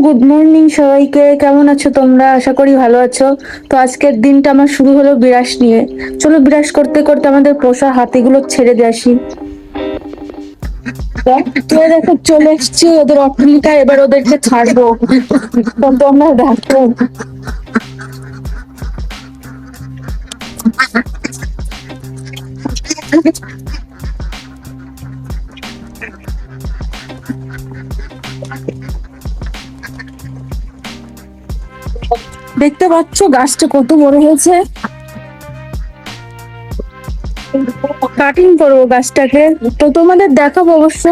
Good morning সবাইকে। কেমন আছো তোমরা? আশা করি ভালো আছো। তো আজকের দিনটা আমার শুরু হলো বিরাস নিয়ে। চলো বিরাস করতে করতে আমাদের পোষা হাতিগুলো ছেড়ে দিয়ে আসি। তো দেখো চলে এসছি ওদের অট্টালিকায়, এবার ওদেরকে ছাড়বো। তো তোমরা দেখো দেখতে পাচ্ছ গাছটা কত বড় হয়েছে। কাটিং করবো গাছটাকে, তো তোমাদের দেখাবো অবশ্য।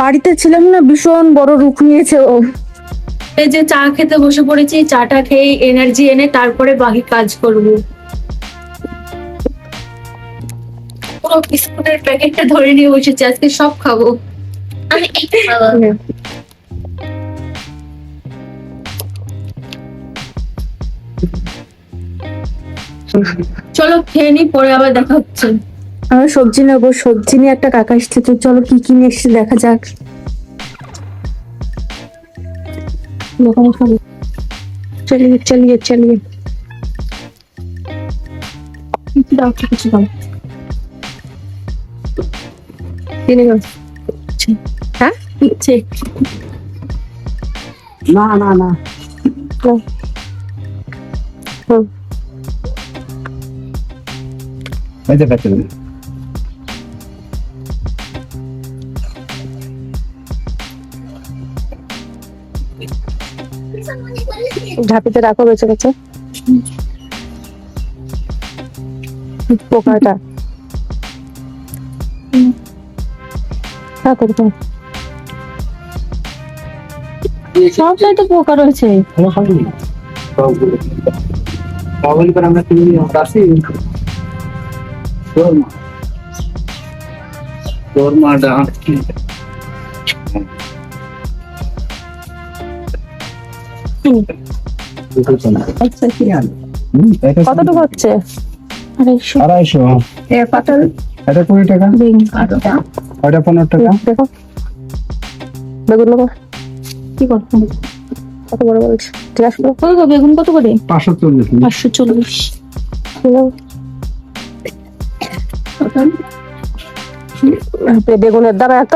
বাড়িতে ছিলাম না, ভীষণ বড় রূপ নিয়েছে ও। এই যে চা খেতে বসে পড়েছি, চাটা খেয়ে এনার্জি এনে তারপরে বাকি কাজ করব। পুরো বিস্কুটের প্যাকেটটা ধরে নিয়ে বসেছি, আজকে সব খাবো। আমি একটু খাবো। চলো খেয়ে নি, পরে আবার দেখা হচ্ছে। আমরা সবজি নেবো, সবজি নিয়ে একটা কাকা এসছে, তো চলো কি কি নিয়ে এসছে দেখা যাক। চলিয়ে চলিয়ে চলিয়ে দাও, কিছু দাও। কিনে দাও। হ্যাঁ ঠিক। না না না এই যে ব্যাটারি ঝাঁপিতে রাখো, বেঁচে গেছে পোকাটা। সব জায়গায় তো পোকা রয়েছে। পাগল করে আমরা কিনে নিয়ে আসি শর্মাটা কতটুকু হচ্ছে? 250 পাতাল এটা 20 টাকা, ওটা 15 টাকা। দেখো বেগুন নেবো, কি করবো? কত বড় বলছে, জিজ্ঞাসা করো কত গো বেগুন কত করে? 540 540। বেগুনের দাম এত?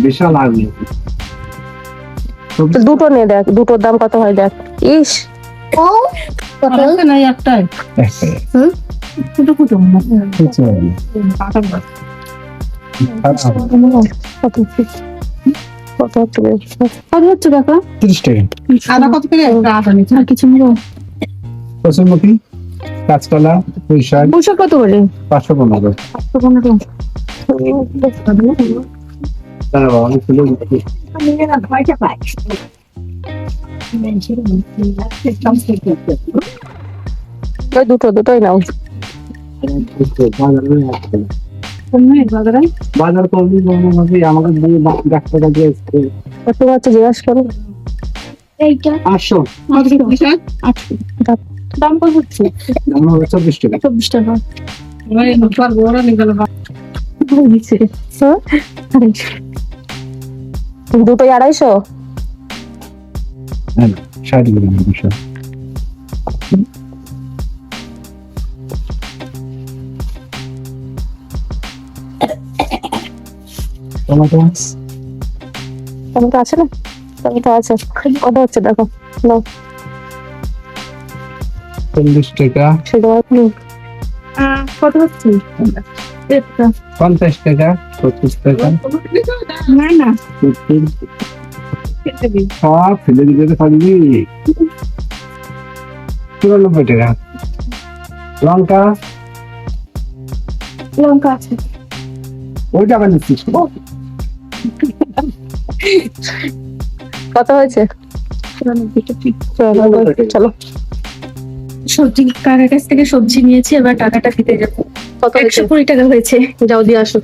বিশাল লাগবে। দুটো নে, দেখ দুটোর দাম কত হয় দেখ। ইস ও কত? নাই একটাই। কুটো কুটো কত হচ্ছে? কত হচ্ছে টাকা? 30 টাকা। আদা কত করে? আর কিছু নেবো? কচুরমুখী, কাঁচকলা, পুঁইশাক পুঁইশাক কত করে? 515। 515। দাঁড়াও আমি খুলে দিচ্ছি। ওই দুটোই নাও। বাজার করবি আমাকে দিয়ে ডাক্তার কাছে এসছে কত হচ্ছে জিজ্ঞাসা করো। এইটা 800। দাম কত হচ্ছে? আমার 24 টাকা। 24 টাকা। দুটোই 250। হ্যাঁ 60 টাকা বিষয়। টমেটো টমেটো আছে না? টমেটো আছে, কত হচ্ছে দেখো নাও। 40 টাকা। সেটা কত হচ্ছে? 50 টাকা, 25 টাকা। না না সব ফেলে দিতে পারবি। 94 টাকা। লঙ্কা লঙ্কা আছে। ওইটা আবার নিচ্ছিস কত হয়েছে? চলো সবজি কাকার কাছ থেকে সবজি নিয়েছি, এবার টাকাটা দিতে যাবো। কত? 120 টাকা হয়েছে। যাও দিয়ে আসো।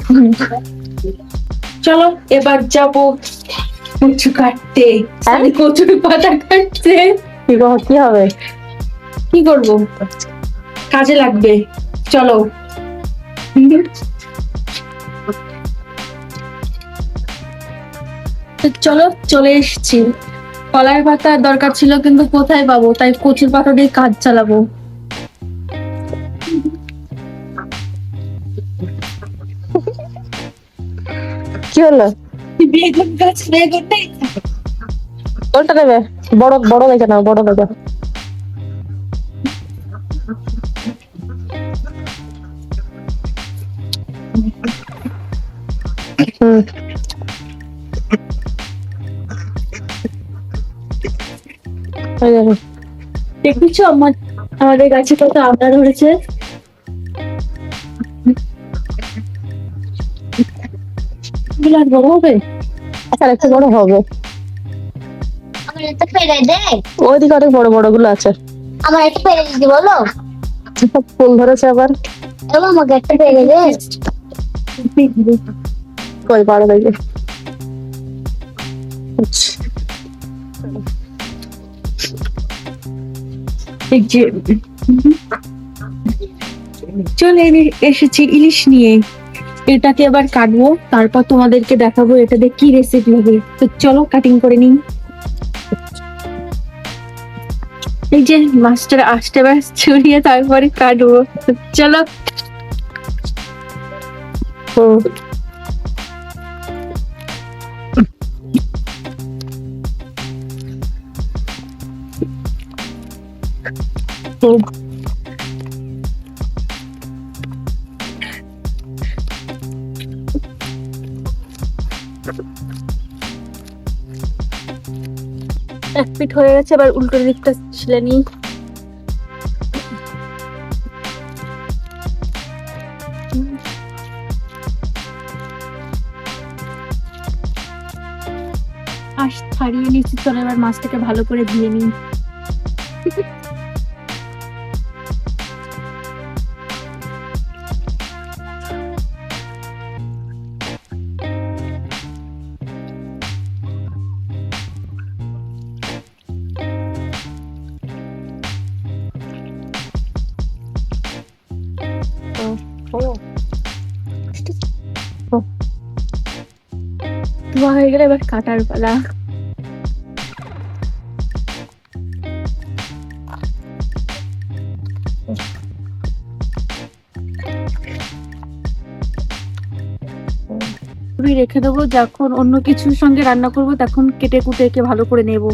চলো এবার যাবো কচু কাটতে। কচুর পাতা কাটতে। কি হবে? কি করবো? কাজে লাগবে, চলো। চলো চলে এসছি। কলাই পাতার দরকার ছিল কিন্তু কোথায় পাবো, তাই কচুর পাতা দিয়ে কাজ চালাবো। কি হলো? বেগুন গাছ বেগুনটাই কোনটা নেবে? বড় বড় দেখে নাও, বড় দেখে। হুম। হয়ে যাবে। দেখেছো আমাদের গাছে কত আমড়া ধরেছে। এগুলো আর বড় হবে? আচ্ছা, একটু বড় হবে। আমার একটা পেরে দে। ওইদিকে অনেক বড় বড় গুলো আছে। আমার একটা পেরে দিতে বলো। সব ফুল ধরেছে আবার। এবং আমাকে একটা পেরে দে। কই বড় দেখে। আচ্ছা। এই যে চলে এসেছি ইলিশ নিয়ে। এটাকে এবার কাটবো, তারপর তোমাদেরকে দেখাবো এটা দিয়ে কি রেসিপি হবে। তো চলো কাটিং করে নিই। এই যে মাছটার আস্তে বাস ছড়িয়ে তারপরে কাটবো। তো চলো। হুম। হুম। এক পিঠ হয়ে গেছে, এবার উল্টো দিকটা ছিলে নিই। আশ ছাড়িয়ে নিচ্ছি, চলো এবার মাছটাকে ভালো করে ধুয়ে নিই। ধোয়া হয়ে গেলে এবার কাটার পালা। পুরি রেখে দেবো, যখন অন্য কিছুর সঙ্গে রান্না করব তখন কেটে কুটে একে ভালো করে নেব।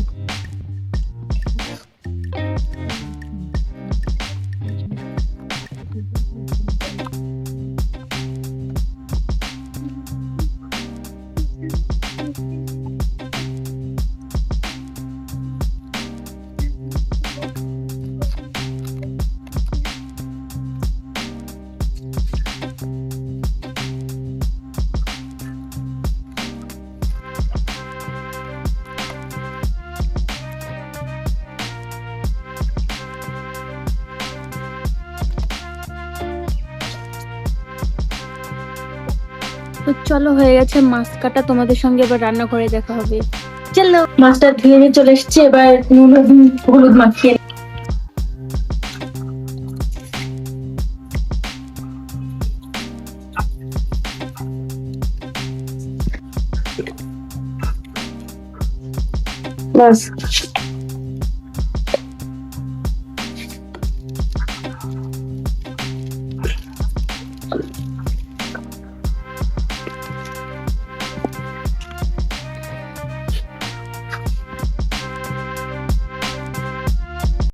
তো চলো হয়ে গেছে মাছ কাটা, তোমাদের সঙ্গে এবার রান্না করে দেখা হবে। চলো, মাছটা ধুয়ে নিয়ে চলে এসেছি, এবার নুন হলুদ মাখিয়ে বাস।